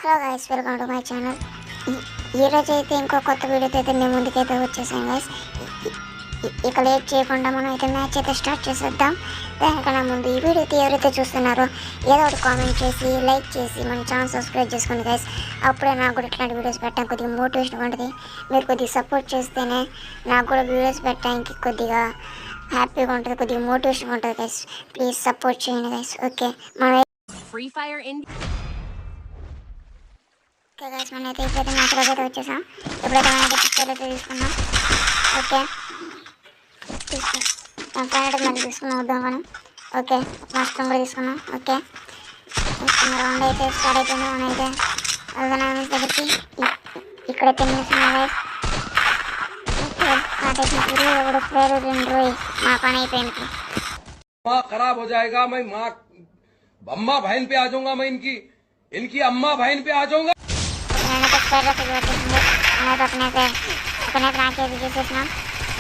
Hello guys, welcome to my channel. ఈరోజు అయితే ఇంకో కొత్త వీడియోతో అయితే మేము ముందుకైతే వచ్చేసాం గైస్. ఇక లేట్ చేయకుండా మనం అయితే మ్యాచ్ అయితే స్టార్ట్ చేసేద్దాం. దానికన్నా ముందు ఈ వీడియో అయితే ఎవరైతే చూస్తున్నారో ఏదో ఒకటి కామెంట్ చేసి లైక్ చేసి మన ఛానల్ సబ్స్క్రైబ్ చేసుకోండి గైస్. అప్పుడే నాకు కూడా ఇట్లాంటి వీడియోస్ పెట్టడం కొద్దిగా మోటివేషన్ ఉంటుంది. మీరు కొద్దిగా సపోర్ట్ చేస్తేనే నాకు కూడా వీడియోస్ పెట్టడానికి కొద్దిగా హ్యాపీగా ఉంటుంది, కొద్దిగా మోటివేషన్ ఉంటుంది గైస్. ప్లీజ్ సపోర్ట్ చేయండి గైస్. ఓకే, మనం ఫ్రీ ఫైర్ ఓకే గైస్, మనం అయితే ఇప్పుడైతే మ్యాచ్లోకి అయితే వచ్చేసాం. ఇప్పుడైతే మనం అయితే పిక్చర్ అయితే తీసుకున్నాం. ఓకే, తీసుకున్నాం మళ్ళీ తీసుకున్నాం వద్దాం మనం. ఓకే, మాస్టర్ కూడా తీసుకున్నాం. ఓకే, రౌండ్ అయితే స్టార్ట్ అయిపోయింది. మనం అయితే అదన దగ్గరికి ఇక్కడైతే నిలుస్తున్నాం గైస్. ఓకే, ప్లేయర్ రెండు మా పని అయిపోయింది. खराब हो जाएगा, मैं माँ अम्मा बहन पे आ जाऊंगा, मैं इनकी अम्मा बहन पे आ जाऊंगा. अपने फ्रांचైజీ చేసేసినాం.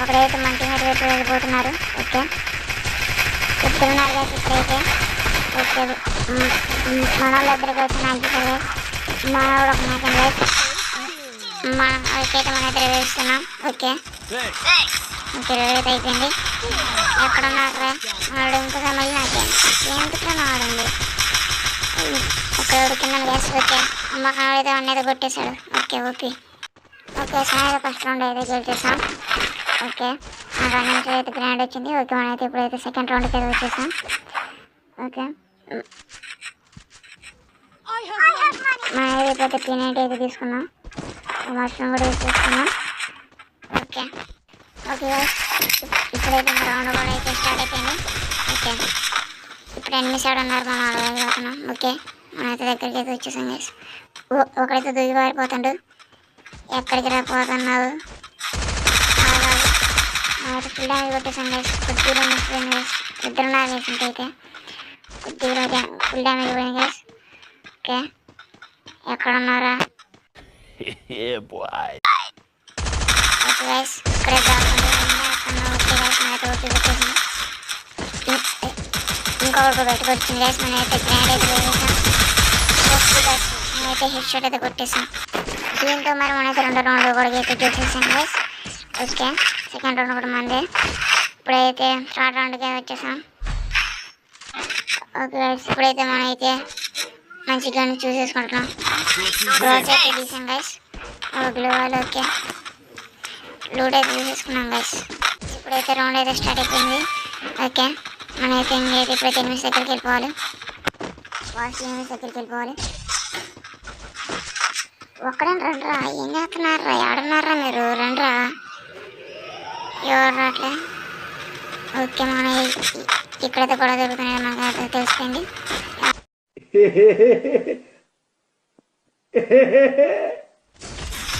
ఒకడైతే మన టీమేట్ వైపు వెళ్ళిపోతున్నారు. ఓకే, ఇద్దరున్నారు గైస్ ఇక్కడైతే. ఓకే, మన వాళ్ళు ఇద్దరు కలిసి మ్యాచ్ చేశారు. మనోడు ఒక మ్యాచ్ గైస్. అయితే మన ఇద్దరు వేస్తున్నాం. ఓకే ఓకే, రేట్ అయిపోయింది. ఎక్కడ ఉన్నారా మనోడు? ఇంకోసారి మళ్ళీ నాకే ఎందుకు నాడుంది ఒకడు కింద గ్యాస్. ఓకే, మనోడైతే వన్ అయితే కొట్టేశాడు. Okay okay okay, sir first round అయితే గెలిచేసాం. ఓకే, మన రన్నింగ్ అయితే గ్రాండ్ వచ్చింది. ఓకే, మనం అయితే ఇప్పుడైతే సెకండ్ రౌండ్కి అయితే వచ్చేసాం. ఓకే, మనం అయితే ఇప్పుడైతే పీనైట్ అయితే తీసుకున్నాం. మష్రూమ్ కూడా తీసుకున్నాం. ఓకే ఓకే, ఇప్పుడైతే మన రౌండ్ కూడా అయితే స్టార్ట్ అయిపోయింది. ఓకే, ఇప్పుడు ఎన్ని సైడ్ ఉన్నారు మనం అడగలుగుతున్నాం. ఓకే, మనమైతే దగ్గరికి అయితే వచ్చేసాం గైస్. ఒకడైతే దిగి పారిపోతాడు. ఎక్కడికి రాపోతున్నావు? మనమైతే ఫుల్ డ్యామేజ్ కొట్టేసాం గైస్. కొద్దిగా మిస్పోయింది గైస్. ఇద్దరున్నారు గైస్. ఇంకైతే కొద్దిగా ఫుల్ డ్యామేజ్ పోయింది గైస్. ఓకే, ఎక్కడ ఉన్నారా? ఓకే గైస్, ఇక్కడే దాక్కుంది. ఓకే గైస్, మనమైతే ఓకే కొట్టేసాం. ఇంకొకటి బయటకు వచ్చింది గైస్. మనమైతే గ్రాండ్ అయితే వేసేసాం. ఓకే గైస్, మనమైతే హెడ్ షాట్ అయితే కొట్టేసాం. దీంతో మరి మనైతే రెండో రౌండ్లో కూడా అయితే గెలిచేసాం గైస్. ఓకే, సెకండ్ రౌండ్ కూడా మంది. ఇప్పుడైతే థర్డ్ రౌండ్కి వచ్చేసాం. ఓకే గైస్, ఇప్పుడైతే మనమైతే మంచి గన్ చూసేసుకుంటున్నాం. గ్రోత్ అయితే తీసాం గైస్. గ్లోవాల్. ఓకే, లూట్ అయితే తీసేసుకున్నాం గైస్. ఇప్పుడైతే రౌండ్ అయితే స్టార్ట్ అయిపోయింది. ఓకే, మనమైతే ఇంకైతే ఇప్పుడైతే ఎనిమిది దగ్గరికి వెళ్ళిపోవాలి. ఫాస్ట్ ఎనిమిది దగ్గరికి వెళ్ళిపోవాలి. ఒక్కడే రండిరా, ఏం చేస్తున్నారా? ఆడున్నారా మీరు? రండిరా, ఎవరు రాట్లే. ఓకే, మన ఇక్కడైతే గొడవ జరుగుతున్నాయి మనకు తెలిసిపోయింది.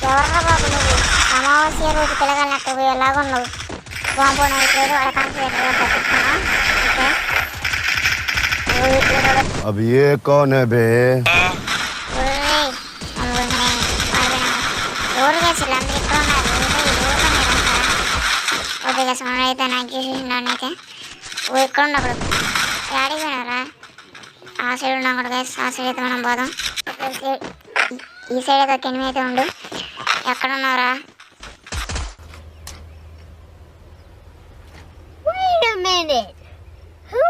ఎవర్రా బాబు నువ్వు? అమావాస్య రోజు పిల్లగాలినట్టు పోయి ఎలాగున్నావు? బాంబోన లేదు వాళ్ళ కాన్సెప్ట్. ఓకే, अब ये कौन है बे? ఎవరు గేసారు? అందరు ఇక్కడ ఉన్నారు. ఓకే గేసి, మనం అయితే నాకు చేసేసినానైతే ఇక్కడ ఉన్నప్పుడు డాడీ పోయినారా? ఆ సైడ్ ఉన్నాం కూడా గేసి. ఆ సైడ్ అయితే మనం పోదాం. ఈ సైడ్ అయితే ఒక ఎనిమిది అయితే ఉండు. ఎక్కడ ఉన్నారా? Wait a minute. Who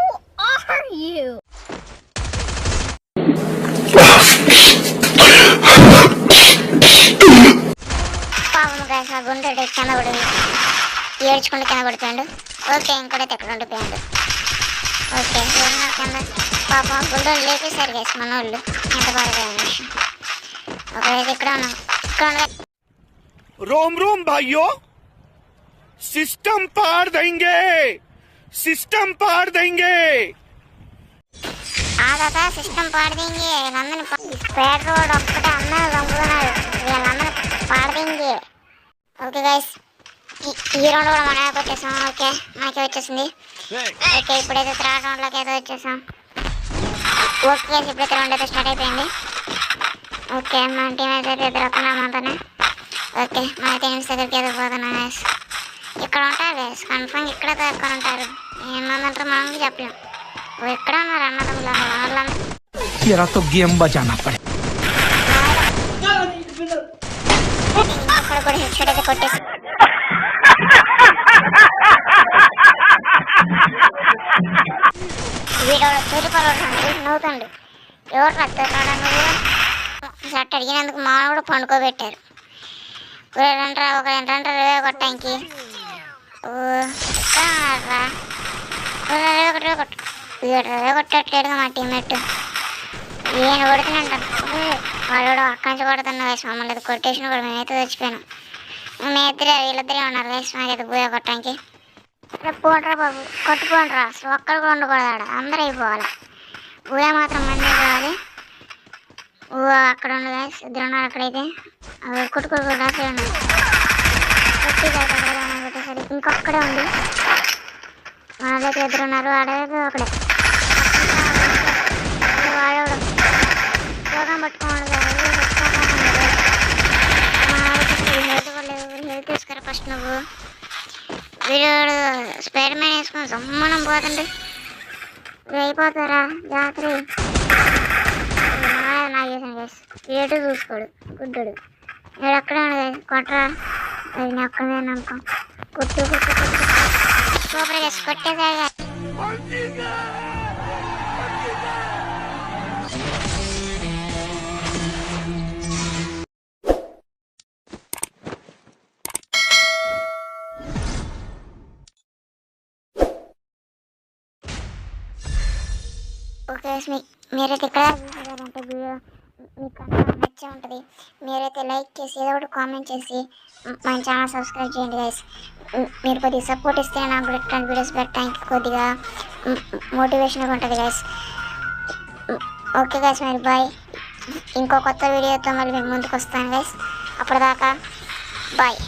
are you? పాపం గైస్, ఆ గుండె కింద పడింది. ఏడ్చుకుంటూ కింద పడిపోయాడు. ఓకే, ఇంకోటైతే ఎక్కడ ఉండిపోయాడు. ఓకే, ఎవరున్నారు కింద? పాపం గుండెలు లేపేశారు గైస్ మన వాళ్ళు. ఎంత బాధపోయాను. ఒకడైతే ఇక్కడ ఉన్నాం. ఇక్కడ रोम रोम भाइयों, सिस्टम पार देंगे, सिस्टम पार देंगे. ఆదా సిస్టమ్ పాడదీంగి. వీళ్ళందరినీ పేట రోడ్ ఒక్కటే అందరూ చంపుతున్నారు. వీళ్ళందరూ పాడదీంగి. ఓకే గైస్, ఈ రౌండ్ కూడా మనమే కొట్టేసాం. ఓకే, మనకి వచ్చేసింది. ఓకే, ఇప్పుడైతే థర్డ్ రౌండ్లోకి అయితే వచ్చేసాం. ఓకే గైస్, ఇప్పుడైతే రౌండ్ అయితే స్టార్ట్ అయిపోయింది. ఓకే, మన టీం అయితే ఇద్దరు వస్తున్నాం మనతోనే. ఓకే, మనైతే ఎనిమిది దగ్గరికి అయితే పోతున్నాం గైస్. ఇక్కడ ఉంటారు గైస్, కన్ఫర్మ్ ఇక్కడే ఎక్కడ ఉంటారు. ఏమంటారు మనం చెప్పలేం. ఎక్కడ ఉన్నారు అన్నదమ్ములు? వాళ్ళందరూ तेरा तो गेम बजाना पड़े. కూడా హెడ్ షాట్ అయితే కొట్టేసి వీడు తూరిపాలు నవ్వుతుండు. ఎవరు రత్తాడా నువ్వు షర్ట్ అడిగినందుకు మామ కూడా పండుకోబెట్టారు. రండ్రా ఒక రండ్రా రేవే కొట్టానికి రేవే కొట్టట్లేడుగా మా టీమ్మేట్. ఈయన కొడుతున్నంటాను వాడు అక్కడి నుంచి కొడుతున్నా వేసి మమ్మల్ని కొట్టేసిన కూడా మేమైతే చచ్చిపోయినాం. మేమిద్దరే వీళ్ళిద్దరే ఉన్నారు వేసి మాకైతే బూయ కొట్టడానికి. పోండ్రా బాబు కొట్టుకోండిరా, అసలు ఒక్కడు కూడా ఉండకూడదు, అందరూ అయిపోవాలి. ఊయ మాత్రం మంది కావాలి. అక్కడ ఉండదు ఇద్దరు ఉన్నారు అక్కడైతే. అవి కొట్టుకోరు రాసే ఉన్నారు. కొట్టేసరి ఇంకొక్కడే ఉంది. వాళ్ళైతే ఇద్దరు ఉన్నారు. ఆడైతే ఒకడే వాడు యోగం పట్టుకోండి. హెల్త్ తీసుకురా ఫస్ట్ నువ్వు. వీడు స్పైడర్ మ్యాన్ వేసుకొని సమ్మనం పోతుండే. అయిపోతారా జాతర నాకు చేసాను గైస్. ఏటు చూసుకోడు గుడ్డడు. నేను అక్కడే ఉండదు కొట్టరా. అది నేను అక్కడే నమ్మకం. కొట్టు కొట్టు కొట్టు సూపర్ గైస్ కొట్టేసాగా. ఓకే మీరైతే ఇక్కడ చూసారంటే వీడియో మీకు నచ్చే ఉంటుంది. మీరైతే లైక్ చేసి ఏదో ఒకటి కామెంట్ చేసి మన ఛానల్ సబ్స్క్రైబ్ చేయండి గైస్. మీరు కొద్దిగా సపోర్ట్ ఇస్తే నాకు కూడా ఇట్లాంటి వీడియోస్ పెట్టడానికి కొద్దిగా మోటివేషన్గా ఉంటుంది గైస్. ఓకే గైస్ మరి బాయ్. ఇంకో కొత్త వీడియోతో మళ్ళీ మేము ముందుకు వస్తాను గైస్. అప్పటిదాకా బాయ్.